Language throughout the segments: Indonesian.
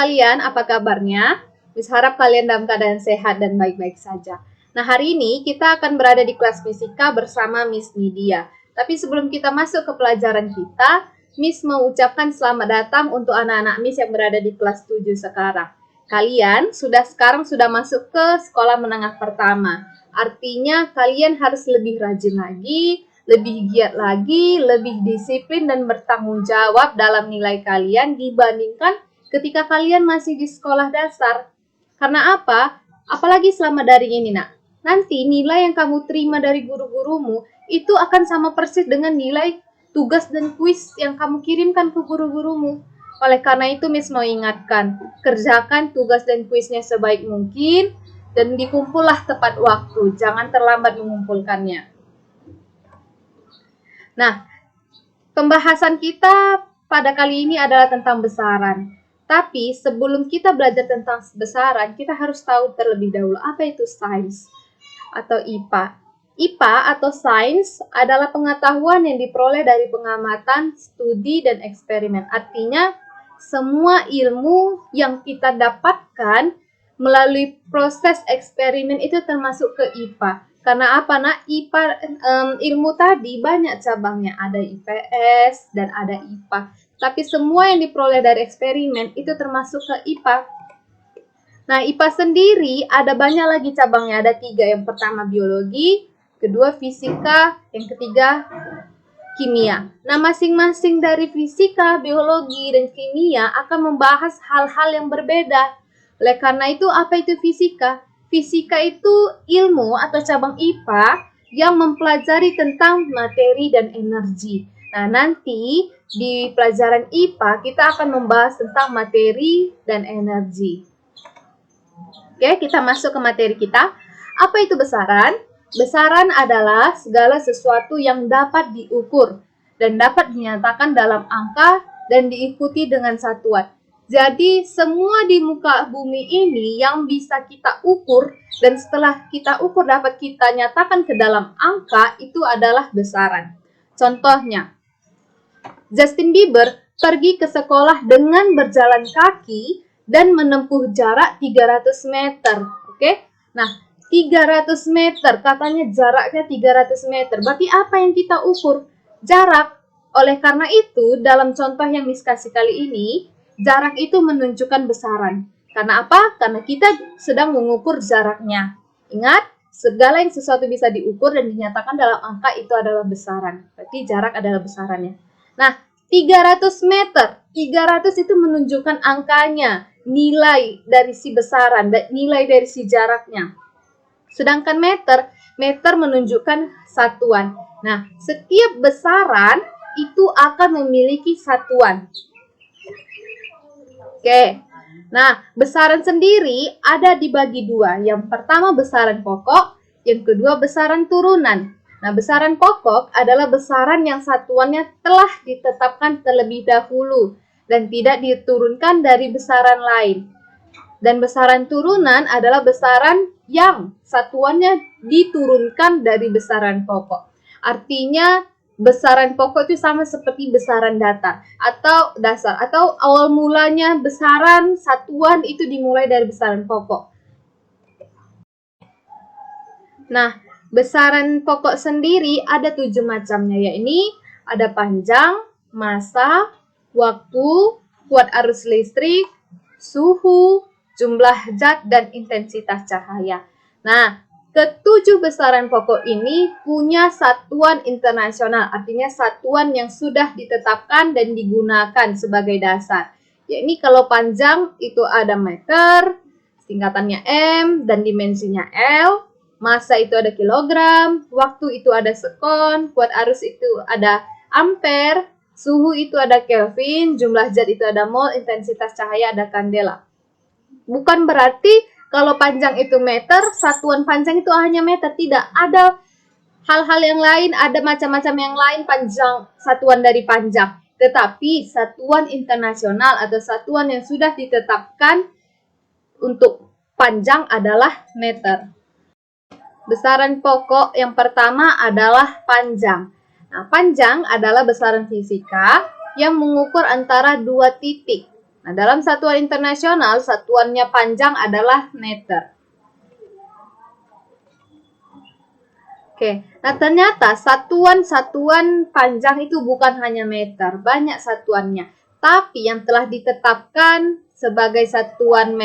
sekalian, apa kabarnya? Miss harap kalian dalam keadaan sehat dan baik-baik saja. Nah, hari ini kita akan berada di kelas fisika bersama Miss Nidia. Tapi sebelum kita masuk ke pelajaran kita, Miss mau ucapkan selamat datang untuk anak-anak Miss yang berada di kelas 7 sekarang. Kalian sekarang sudah masuk ke sekolah menengah pertama. Artinya kalian harus lebih rajin lagi, lebih giat lagi, lebih disiplin dan bertanggung jawab dalam nilai kalian dibandingkan ketika kalian masih di sekolah dasar. Karena apa? Apalagi selama daring ini, nak. Nanti nilai yang kamu terima dari guru-gurumu itu akan sama persis dengan nilai tugas dan kuis yang kamu kirimkan ke guru-gurumu. Oleh karena itu, Miss mau ingatkan, kerjakan tugas dan kuisnya sebaik mungkin dan dikumpullah tepat waktu. Jangan terlambat mengumpulkannya. Nah, pembahasan kita pada kali ini adalah tentang besaran. Tapi sebelum kita belajar tentang besaran, kita harus tahu terlebih dahulu apa itu sains atau IPA. IPA atau sains adalah pengetahuan yang diperoleh dari pengamatan, studi, dan eksperimen. Artinya, semua ilmu yang kita dapatkan melalui proses eksperimen itu termasuk ke IPA. Karena apa, nak? IPA, ilmu tadi banyak cabangnya. Ada IPS dan ada IPA. Tapi semua yang diperoleh dari eksperimen itu termasuk ke IPA. Nah, IPA sendiri ada banyak lagi cabangnya. Ada 3. Yang pertama biologi, kedua fisika, yang ketiga kimia. Nah, masing-masing dari fisika, biologi, dan kimia akan membahas hal-hal yang berbeda. Oleh karena itu, apa itu fisika? Fisika itu ilmu atau cabang IPA yang mempelajari tentang materi dan energi. Nah, nanti di pelajaran IPA kita akan membahas tentang materi dan energi. Oke, kita masuk ke materi kita. Apa itu besaran? Besaran adalah segala sesuatu yang dapat diukur dan dapat dinyatakan dalam angka dan diikuti dengan satuan. Jadi, semua di muka bumi ini yang bisa kita ukur dan setelah kita ukur dapat kita nyatakan ke dalam angka itu adalah besaran. Contohnya, Justin Bieber pergi ke sekolah dengan berjalan kaki dan menempuh jarak 300 meter. Oke? Nah, 300 meter, katanya jaraknya 300 meter. Berarti apa yang kita ukur? Jarak. Oleh karena itu, dalam contoh yang Miss kasih kali ini, jarak itu menunjukkan besaran. Karena apa? Karena kita sedang mengukur jaraknya. Ingat, segala yang sesuatu bisa diukur dan dinyatakan dalam angka itu adalah besaran. Berarti jarak adalah besarannya. Nah, 300 meter. 300 itu menunjukkan angkanya, nilai dari si besaran, nilai dari si jaraknya. Sedangkan meter menunjukkan satuan. Nah, setiap besaran itu akan memiliki satuan. Oke. Nah, besaran sendiri ada dibagi 2. Yang pertama besaran pokok, yang kedua besaran turunan. Nah, besaran pokok adalah besaran yang satuannya telah ditetapkan terlebih dahulu dan tidak diturunkan dari besaran lain. Dan besaran turunan adalah besaran yang satuannya diturunkan dari besaran pokok. Artinya, besaran pokok itu sama seperti besaran dasar atau awal mulanya besaran satuan itu dimulai dari besaran pokok. Nah, besaran pokok sendiri ada 7 macamnya, yaitu ada panjang, massa, waktu, kuat arus listrik, suhu, jumlah zat, dan intensitas cahaya. Nah, ke-7 besaran pokok ini punya satuan internasional, artinya satuan yang sudah ditetapkan dan digunakan sebagai dasar. Yaitu kalau panjang itu ada meter, singkatannya M, dan dimensinya L. Massa itu ada kilogram, waktu itu ada sekon, kuat arus itu ada ampere, suhu itu ada Kelvin, jumlah zat itu ada mol, intensitas cahaya ada kandela. Bukan berarti kalau panjang itu meter, satuan panjang itu hanya meter. Tidak, ada hal-hal yang lain, ada macam-macam yang lain panjang, satuan dari panjang. Tetapi satuan internasional atau satuan yang sudah ditetapkan untuk panjang adalah meter. Besaran pokok yang pertama adalah panjang. Nah, panjang adalah besaran fisika yang mengukur antara 2 titik. Nah, dalam satuan internasional, satuannya panjang adalah meter. Oke, nah ternyata satuan-satuan panjang itu bukan hanya meter, banyak satuannya. Tapi yang telah ditetapkan sebagai satuan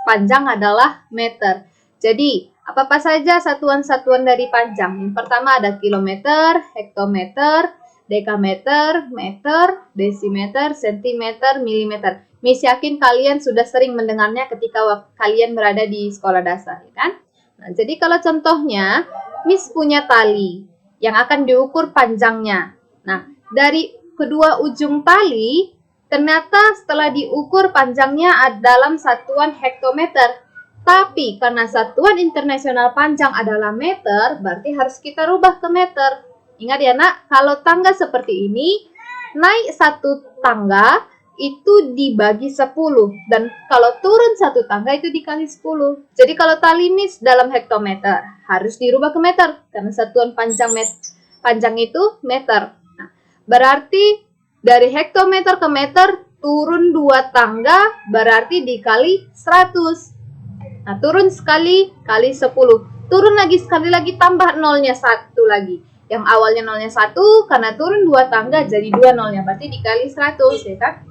panjang adalah meter. Jadi, apa-apa saja satuan-satuan dari panjang? Yang pertama ada kilometer, hektometer, dekameter, meter, desimeter, sentimeter, milimeter. Miss yakin kalian sudah sering mendengarnya ketika kalian berada di sekolah dasar, ya kan? Nah, jadi kalau contohnya, Miss punya tali yang akan diukur panjangnya. Nah, dari kedua ujung tali, ternyata setelah diukur panjangnya dalam satuan hektometer. Tapi karena satuan internasional panjang adalah meter, berarti harus kita rubah ke meter. Ingat ya nak, kalau tangga seperti ini, naik satu tangga, itu dibagi 10 dan kalau turun satu tangga itu dikali 10. Jadi kalau tali Miss dalam hektometer harus dirubah ke meter karena satuan panjang itu meter. Nah, berarti dari hektometer ke meter turun 2 tangga berarti dikali 100. Nah, turun sekali kali 10. Turun lagi sekali lagi tambah nolnya 1 lagi. Yang awalnya nolnya 1 karena turun 2 tangga jadi 2 nolnya berarti dikali 100 ya kan?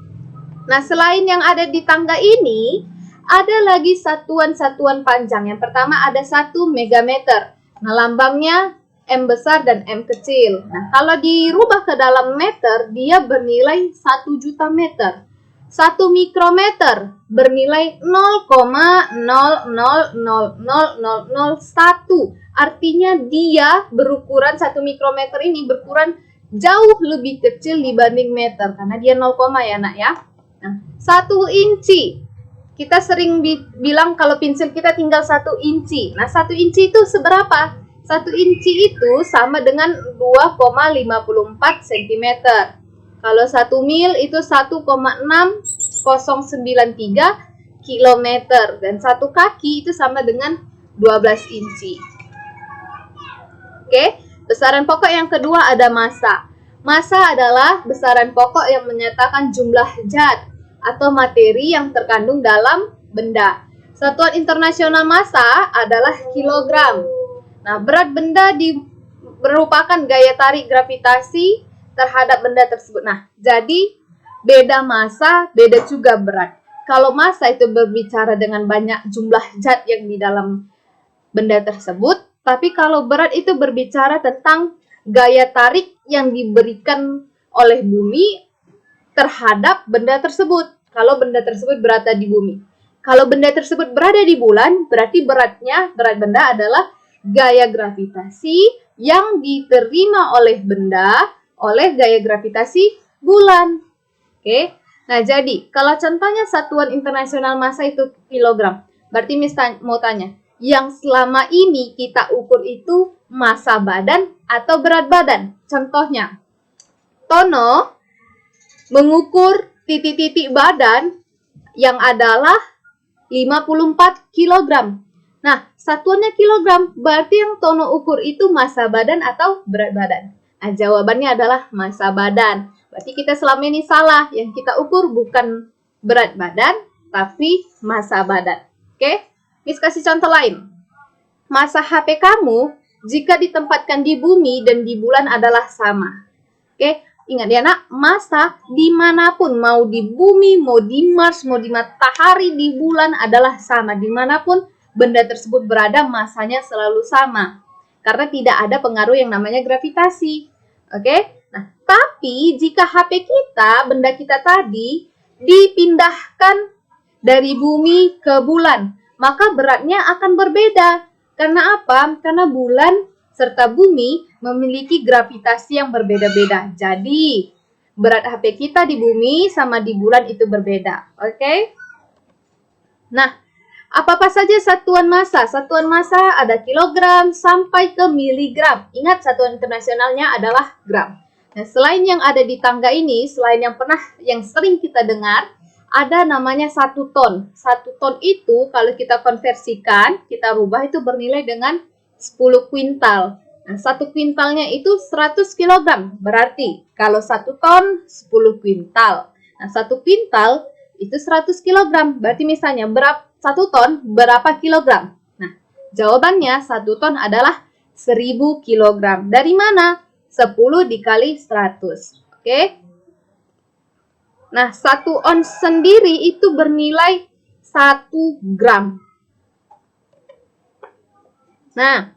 Nah, selain yang ada di tangga ini, ada lagi satuan-satuan panjang. Yang pertama ada 1 megameter. Nah, lambangnya M besar dan M kecil. Nah, kalau dirubah ke dalam meter, dia bernilai 1 juta meter. 1 mikrometer bernilai 0,00000001. Artinya dia berukuran 1 mikrometer ini berukuran jauh lebih kecil dibanding meter. Karena dia 0, ya nak ya. Nah, 1 inci. Kita sering bilang kalau pensil kita tinggal 1 inci. Nah, 1 inci itu seberapa? 1 inci itu sama dengan 2,54 cm. Kalau 1 mil itu 1,6093 km. Dan 1 kaki itu sama dengan 12 inci. Oke, besaran pokok yang kedua ada massa. Massa adalah besaran pokok yang menyatakan jumlah zat atau materi yang terkandung dalam benda. Satuan internasional massa adalah kilogram. Nah, berat benda merupakan gaya tarik gravitasi terhadap benda tersebut. Nah, jadi beda massa, beda juga berat. Kalau massa itu berbicara dengan banyak jumlah zat yang di dalam benda tersebut, tapi kalau berat itu berbicara tentang gaya tarik yang diberikan oleh bumi terhadap benda tersebut. Kalau benda tersebut berada di bumi. Kalau benda tersebut berada di bulan, berarti berat benda adalah gaya gravitasi yang diterima oleh benda oleh gaya gravitasi bulan. Oke. Nah, jadi kalau contohnya satuan internasional massa itu kilogram. Berarti Miss mau tanya, yang selama ini kita ukur itu massa badan atau berat badan? Contohnya, Tono mengukur titik-titik badan yang adalah 54 kg. Nah, satuannya kilogram, berarti yang Tono ukur itu massa badan atau berat badan? Nah, jawabannya adalah massa badan. Berarti kita selama ini salah, yang kita ukur bukan berat badan, tapi massa badan. Oke, Miss kasih contoh lain. Massa HP kamu jika ditempatkan di bumi dan di bulan adalah sama. Oke, ingat ya nak, massa dimanapun, mau di bumi, mau di Mars, mau di matahari, di bulan adalah sama. Dimanapun benda tersebut berada, massanya selalu sama. Karena tidak ada pengaruh yang namanya gravitasi. Oke, nah tapi jika HP kita, benda kita tadi, dipindahkan dari bumi ke bulan, maka beratnya akan berbeda. Karena apa? Karena bulan serta bumi memiliki gravitasi yang berbeda-beda. Jadi, berat HP kita di bumi sama di bulan itu berbeda. Oke? Nah, apa-apa saja satuan massa? Satuan massa ada kilogram sampai ke miligram. Ingat, satuan internasionalnya adalah gram. Nah, selain yang ada di tangga ini, selain yang sering kita dengar, ada namanya 1 ton. 1 ton itu kalau kita konversikan, kita rubah itu bernilai dengan 10 kuintal. Nah, 1 kuintalnya itu 100 kg. Berarti kalau 1 ton 10 kuintal. Nah, 1 kuintal itu 100 kg. Berarti misalnya 1 ton berapa kilogram? Nah, jawabannya 1 ton adalah 1000 kg. Dari mana? 10 dikali 100. Oke? Nah, 1 ons sendiri itu bernilai 1 gram. Nah,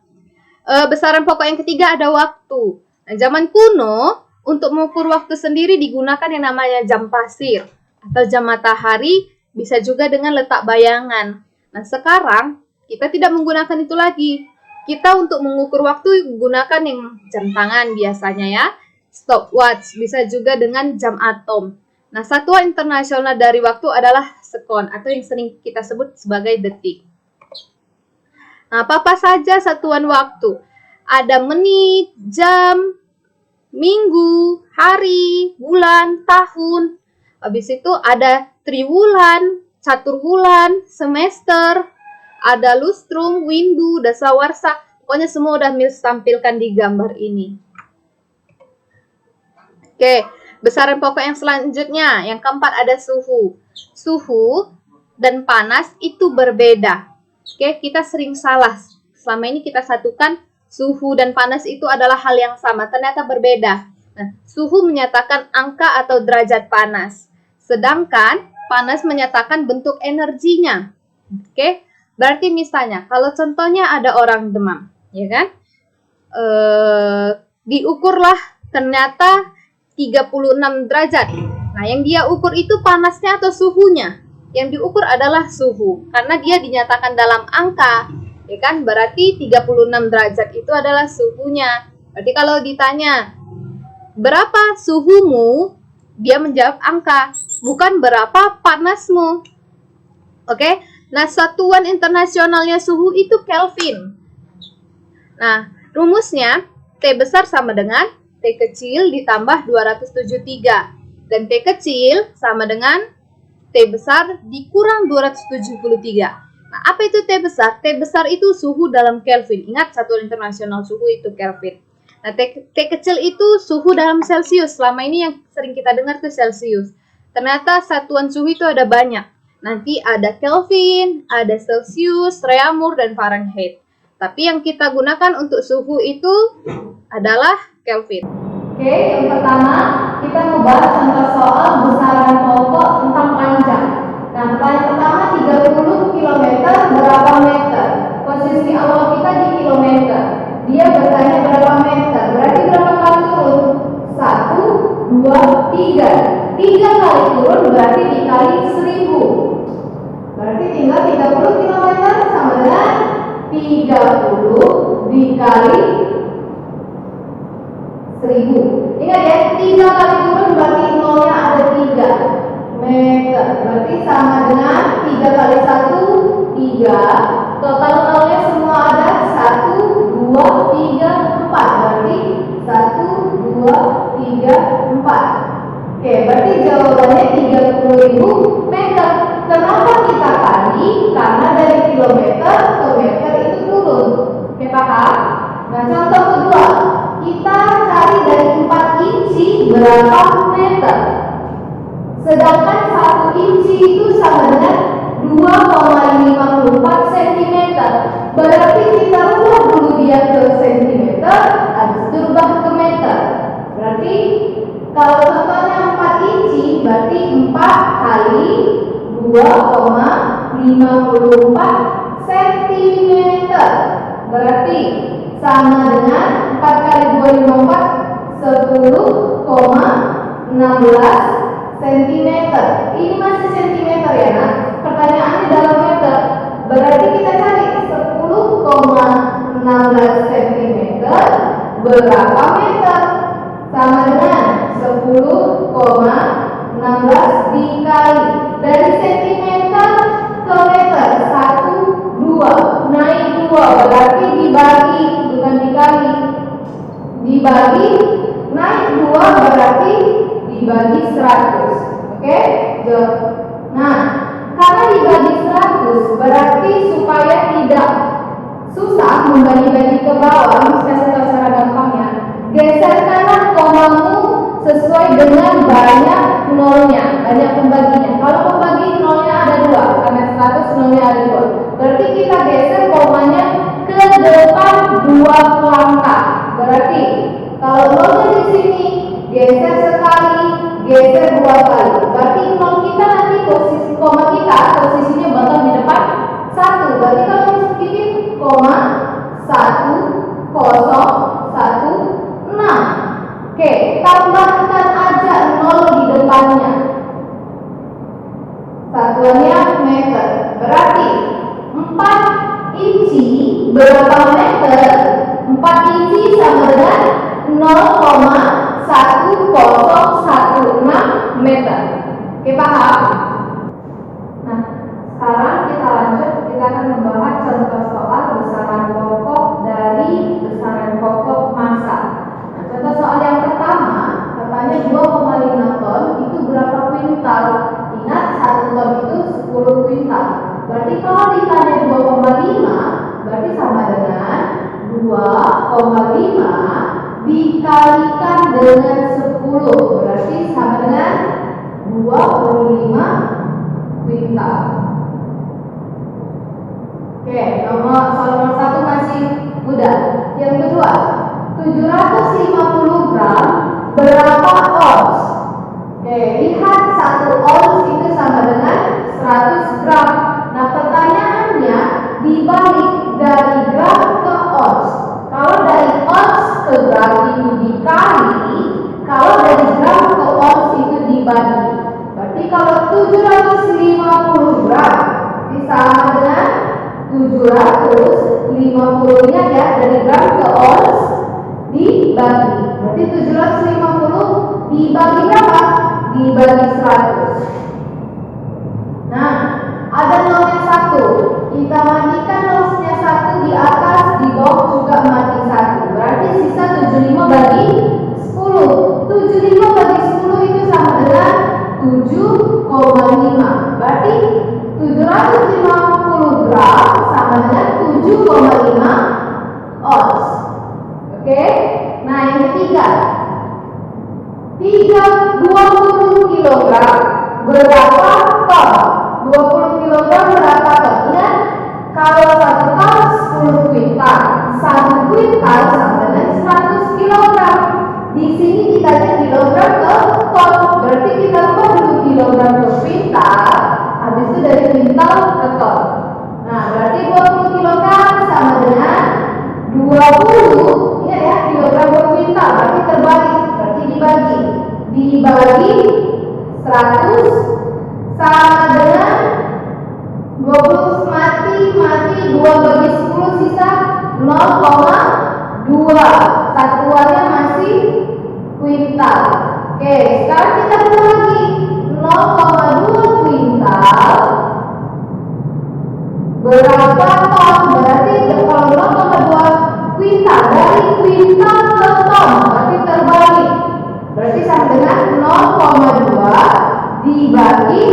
besaran pokok yang ketiga ada waktu. Nah, zaman kuno, untuk mengukur waktu sendiri digunakan yang namanya jam pasir atau jam matahari, bisa juga dengan letak bayangan. Nah, sekarang kita tidak menggunakan itu lagi. Kita untuk mengukur waktu gunakan yang jam tangan biasanya ya, stopwatch, bisa juga dengan jam atom. Nah, satuan internasional dari waktu adalah sekon atau yang sering kita sebut sebagai detik. Nah, apa saja satuan waktu? Ada menit, jam, minggu, hari, bulan, tahun. Habis itu ada triwulan, caturwulan, semester, ada lustrum, windu, dasawarsa. Pokoknya semua udah Miss tampilkan di gambar ini. Oke, besaran pokok yang selanjutnya. Yang keempat ada suhu. Suhu dan panas itu berbeda. Oke, kita sering salah. Selama ini kita satukan suhu dan panas itu adalah hal yang sama. Ternyata berbeda. Nah, suhu menyatakan angka atau derajat panas. Sedangkan panas menyatakan bentuk energinya. Oke, berarti misalnya kalau contohnya ada orang demam, ya kan? Diukurlah ternyata 36 derajat. Nah, yang dia ukur itu panasnya atau suhunya? Yang diukur adalah suhu, karena dia dinyatakan dalam angka, ya kan? Berarti 36 derajat itu adalah suhunya. Berarti kalau ditanya, berapa suhumu? Dia menjawab angka, bukan berapa panasmu. Oke? Nah, satuan internasionalnya suhu itu Kelvin. Nah, rumusnya T besar sama dengan T kecil ditambah 273. Dan T kecil sama dengan T besar dikurang 273. Nah, apa itu T besar? T besar itu suhu dalam Kelvin. Ingat, satuan internasional suhu itu Kelvin. Nah, T kecil itu suhu dalam Celcius. Selama ini yang sering kita dengar itu Celcius. Ternyata satuan suhu itu ada banyak. Nanti ada Kelvin, ada Celcius, Reaumur, dan Fahrenheit. Tapi yang kita gunakan untuk suhu itu adalah Kelvin. Oke, yang pertama kita mau bahas contoh soal besaran pokok tentang panjang. Nah, pertanyaan pertama 30 km berapa meter? Posisi awal kita di kilometer. Dia bertanya berapa meter. Berarti berapa kali turun? 1, 2, 3. 3 kali turun berarti dikali 1000. Berarti tinggal 30 km sama dengan 30 dikali 1000. Ingat ya, 3 kali turun berarti nolnya ada 3 meter. Berarti sama dengan 3 kali 1, 3. Total nolnya semua ada 1, 2, 3, 4. Berarti 1, 2, 3, 4. Oke, berarti jawabannya 30.000 meter. Kenapa kita kali? Karena dari kilometer ke meter itu turun. Oke, paham? Nah, contoh kedua, kita cari dari 4 inci berapa meter. Sedangkan 1 inci itu sama dengan 2,54 cm. Berarti kita rubah dulu dia ke cm, habis itu rubah ke meter. Berarti kalau contohnya 4 inci, berarti 4 kali 2,54 cm. Berarti sama dengan 4 kali 2,54, 10,16 cm. Ini masih cm ya, nak? Pertanyaannya dalam meter. Berarti kita cari 10,16 cm berapa meter? Sama dengan 10,16 dikali dari cm ke meter 1, 2, naik 2, berarti dibagi, bukan dikali. Dibagi, naik 2 berarti dibagi 100. Oke? Nah, karena dibagi 100 berarti supaya tidak susah membagi-bagi ke bawah, kasih tahu cara gampangnya. Geserkanlah komamu sesuai dengan banyak nolnya, banyak pembaginya. Kalau pembagian nolnya ada 2. Berarti kita geser komanya ke depan 2 langkah. Berarti kalau nolnya di sini, geser sekali, geser 2 kali. Berarti nol kita nanti posisi koma kita posisinya bakal di depan 1. Berarti kalau sedikit koma 1 0 1 6. Oke, tambahkan aja 0 di depannya. Satuannya meter. Berarti 4 inci berapa meter? 4 inci sama dengan 0,1016 meter. Oke, paham? Nah, sekarang kita lanjut. Kita akan membahas contoh soal besaran pokok dari besaran pokok massa. Nah, contoh soal yang pertama, katanya 2,5 ton itu berapa kuintal? Ingat, 1 ton itu 10 kuintal. Berarti kalau ditanya 2,5, berarti sama dengan 2,5 dikalikan dengan 10. Berarti sama dengan 25 kuintal. Oke, soal nomor 1 masih mudah. Yang kedua, 750 gram berapa ons? Oke, lihat 1 ons itu sama dengan 100 gram. Nah, pertanyaannya dibalik dari gram ke ons. Kalau dari ons ke gram itu dikali, kalau dari gram ke ons itu dibagi. Berarti kalau 750 gram itu sama dengan 750 nya ya, dari gram ke ons dibagi. Berarti 750 dibagi berapa? Dibagi 100. Nah, ada nolnya 1. Kita matikan nolnya 1 di atas, di bawah juga mati 1. Berarti sisa 75 bagi 10. 75 bagi 10 itu sama dengan 7,5. Berarti 750 gram sama dengan 7,5 ons. Oke? Nah, yang ketiga, 20 kilogram berapa ton? 20 kilogram berapa ton? Ingat, kalau 1 ton 10 kuintal, 1 kuintal sama dengan 100 kilogram. Di sini kita ada kilogram ke ton. Berarti kita ubah dulu kilogram ke kuintal, habis itu dari kuintal ke ton. Nah, berarti 20 kilogram sama dengan 20, ingat ya, kilogram per kuintal, berarti terbalik, berarti dibagi 100 sama dengan 20 mati 2 bagi 10 sisa 0,2. Satuannya masih kuintal. Oke, sekarang kita buat lagi 0,2 kuintal berapa ton? Berarti kalau 0,2 kuintal dari kuintal ke ton, berarti terbalik. Berarti sama dengan 0,2 dibagi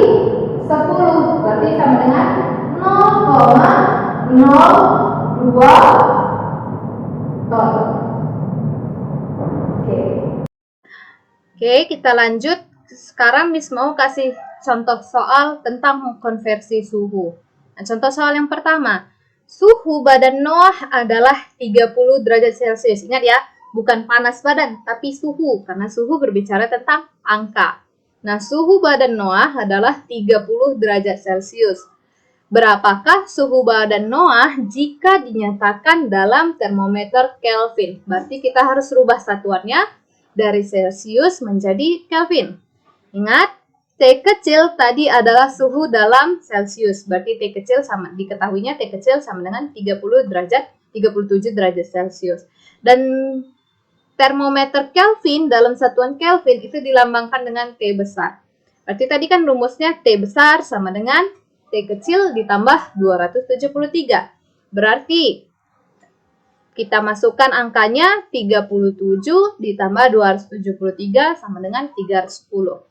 10. Berarti sama dengan 0,02 ton. Oke, kita lanjut. Sekarang Miss mau kasih contoh soal tentang konversi suhu. Nah, contoh soal yang pertama, suhu badan Noah adalah 30 derajat Celcius. Ingat ya, bukan panas badan, tapi suhu, karena suhu berbicara tentang angka. Nah, suhu badan Noah adalah 30 derajat Celcius. Berapakah suhu badan Noah jika dinyatakan dalam termometer Kelvin? Berarti kita harus rubah satuannya dari Celcius menjadi Kelvin. Ingat, T kecil tadi adalah suhu dalam Celcius. Berarti T kecil sama, diketahuinya T kecil sama dengan 37 derajat Celcius. Dan termometer Kelvin dalam satuan Kelvin itu dilambangkan dengan T besar. Berarti tadi kan rumusnya T besar sama dengan T kecil ditambah 273. Berarti kita masukkan angkanya 37 ditambah 273 sama dengan 310.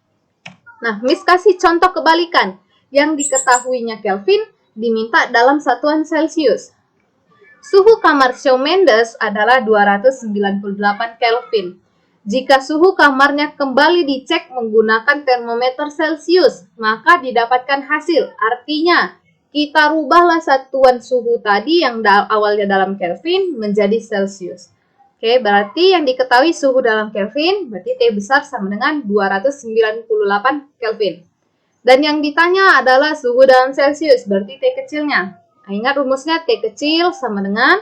Nah, Miss kasih contoh kebalikan. Yang diketahuinya Kelvin diminta dalam satuan Celcius. Suhu kamar Shawn Mendes adalah 298 Kelvin. Jika suhu kamarnya kembali dicek menggunakan termometer Celcius, maka didapatkan hasil. Artinya, kita rubahlah satuan suhu tadi yang awalnya dalam Kelvin menjadi Celsius. Oke, berarti yang diketahui suhu dalam Kelvin, berarti T besar sama dengan 298 Kelvin. Dan yang ditanya adalah suhu dalam Celsius, berarti T kecilnya. Nah, ingat rumusnya T kecil sama dengan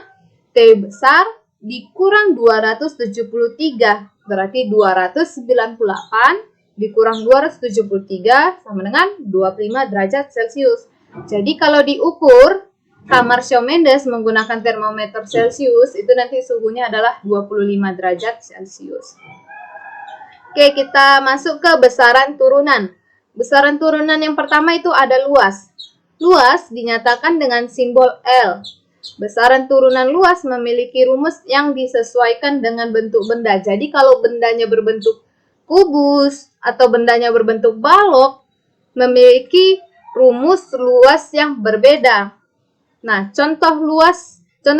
T besar dikurang 273, berarti 298 dikurang 273 sama dengan 25 derajat Celcius. Jadi kalau diukur kamar Shawn Mendes menggunakan termometer Celcius, itu nanti suhunya adalah 25 derajat Celcius. Oke, kita masuk ke besaran turunan. Besaran turunan yang pertama itu ada luas. Luas dinyatakan dengan simbol L. Besaran turunan luas memiliki rumus yang disesuaikan dengan bentuk benda. Jadi kalau bendanya berbentuk kubus atau bendanya berbentuk balok, memiliki rumus luas yang berbeda. Nah, contoh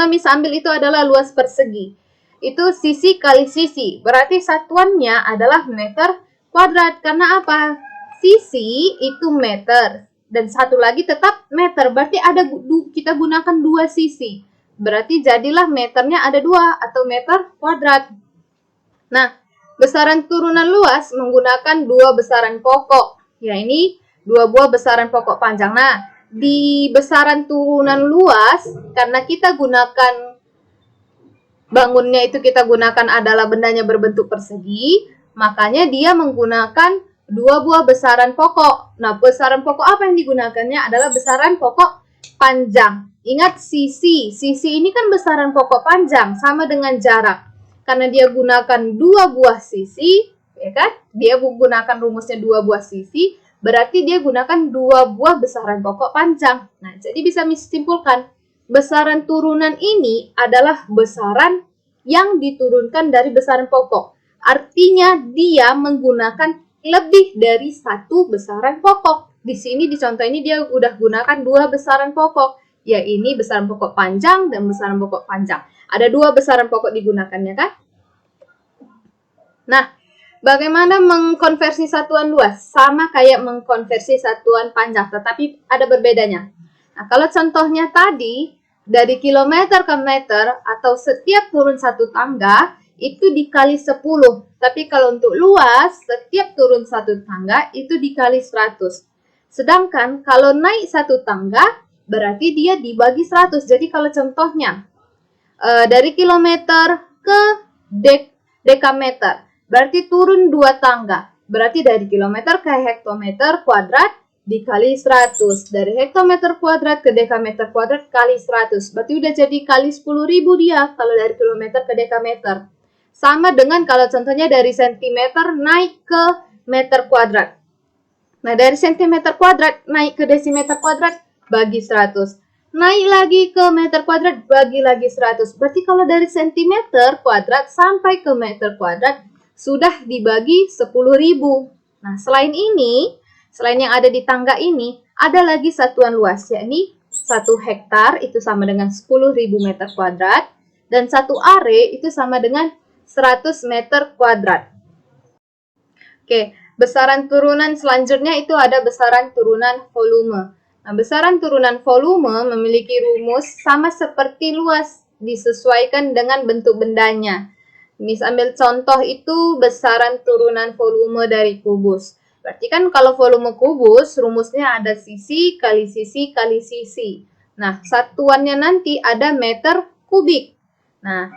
misal ambil itu adalah luas persegi. Itu sisi kali sisi. Berarti satuannya adalah meter kuadrat. Karena apa? Sisi itu meter. Dan satu lagi tetap meter. Berarti kita gunakan dua sisi. Berarti jadilah meternya ada dua atau meter kuadrat. Nah, besaran turunan luas menggunakan dua besaran pokok. Ya, ini dua buah besaran pokok panjang. Nah, di besaran turunan luas, karena kita gunakan bangunnya itu kita gunakan adalah bendanya berbentuk persegi, makanya dia menggunakan dua buah besaran pokok. Nah, besaran pokok apa yang digunakannya adalah besaran pokok panjang. Ingat sisi ini kan besaran pokok panjang, sama dengan jarak. Karena dia gunakan dua buah sisi, ya kan? Dia gunakan rumusnya dua buah sisi, berarti dia gunakan dua buah besaran pokok panjang. Nah, jadi bisa disimpulkan, besaran turunan ini adalah besaran yang diturunkan dari besaran pokok. Artinya dia menggunakan lebih dari satu besaran pokok. Di sini di contoh ini dia udah gunakan dua besaran pokok. Ya, ini besaran pokok panjang dan besaran pokok panjang. Ada dua besaran pokok digunakannya kan? Nah, bagaimana mengkonversi satuan luas? Sama kayak mengkonversi satuan panjang, tetapi ada berbedanya. Nah, kalau contohnya tadi, dari kilometer ke meter atau setiap turun satu tangga, itu dikali 10. Tapi kalau untuk luas, setiap turun satu tangga, itu dikali 100. Sedangkan kalau naik satu tangga, berarti dia dibagi 100. Jadi kalau contohnya, dari kilometer ke dekameter, berarti turun 2 tangga. Berarti dari kilometer ke hektometer kuadrat dikali 100. Dari hektometer kuadrat ke dekameter kuadrat kali 100. Berarti udah jadi kali 10.000 dia kalau dari kilometer ke dekameter. Sama dengan kalau contohnya dari sentimeter naik ke meter kuadrat. Nah, dari sentimeter kuadrat naik ke desimeter kuadrat bagi 100. Naik lagi ke meter kuadrat bagi lagi 100. Berarti kalau dari sentimeter kuadrat sampai ke meter kuadrat sudah dibagi 10.000. Nah, selain yang ada di tangga ini, ada lagi satuan luas, yakni 1 hektar itu sama dengan 10.000 meter kuadrat, dan 1 are itu sama dengan 100 meter kuadrat. Oke, besaran turunan selanjutnya itu ada besaran turunan volume. Nah, besaran turunan volume memiliki rumus sama seperti luas, disesuaikan dengan bentuk bendanya. Misal ambil contoh itu besaran turunan volume dari kubus. Berarti kan kalau volume kubus, rumusnya ada sisi kali sisi kali sisi. Nah, satuannya nanti ada meter kubik. Nah,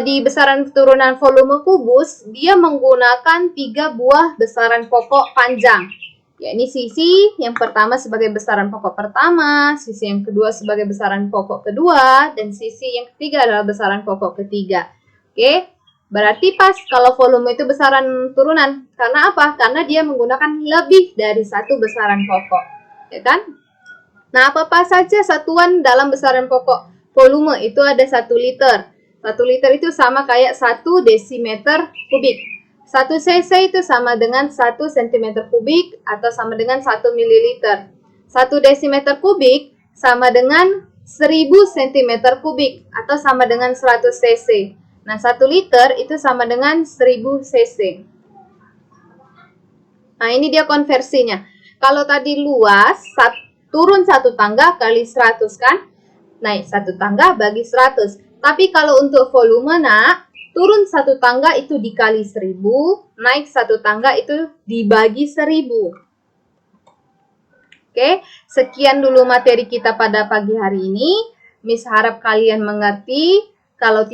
di besaran turunan volume kubus, dia menggunakan 3 buah besaran pokok panjang. Yakni sisi yang pertama sebagai besaran pokok pertama, sisi yang kedua sebagai besaran pokok kedua, dan sisi yang ketiga adalah besaran pokok ketiga. Oke, berarti pas kalau volume itu besaran turunan. Karena apa? Karena dia menggunakan lebih dari satu besaran pokok. Ya kan? Nah, apa-apa saja satuan dalam besaran pokok volume itu ada 1 liter. 1 liter itu sama kayak 1 desimeter kubik. 1 cc itu sama dengan 1 cm kubik atau sama dengan 1 ml. 1 desimeter kubik sama dengan 1000 cm kubik atau sama dengan 100 cc. Nah, 1 liter itu sama dengan 1000 cc. Nah, ini dia konversinya. Kalau tadi luas, turun 1 tangga kali 100 kan? Naik 1 tangga bagi 100. Tapi kalau untuk volume nak, turun 1 tangga itu dikali 1000, naik 1 tangga itu dibagi 1000. Oke, sekian dulu materi kita pada pagi hari ini. Miss harap kalian mengerti. Kalau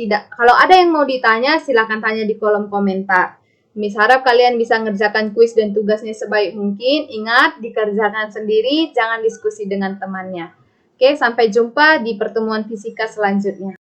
ada yang mau ditanya, silakan tanya di kolom komentar. Miss harap kalian bisa ngerjakan kuis dan tugasnya sebaik mungkin. Ingat, dikerjakan sendiri, jangan diskusi dengan temannya. Oke, sampai jumpa di pertemuan fisika selanjutnya.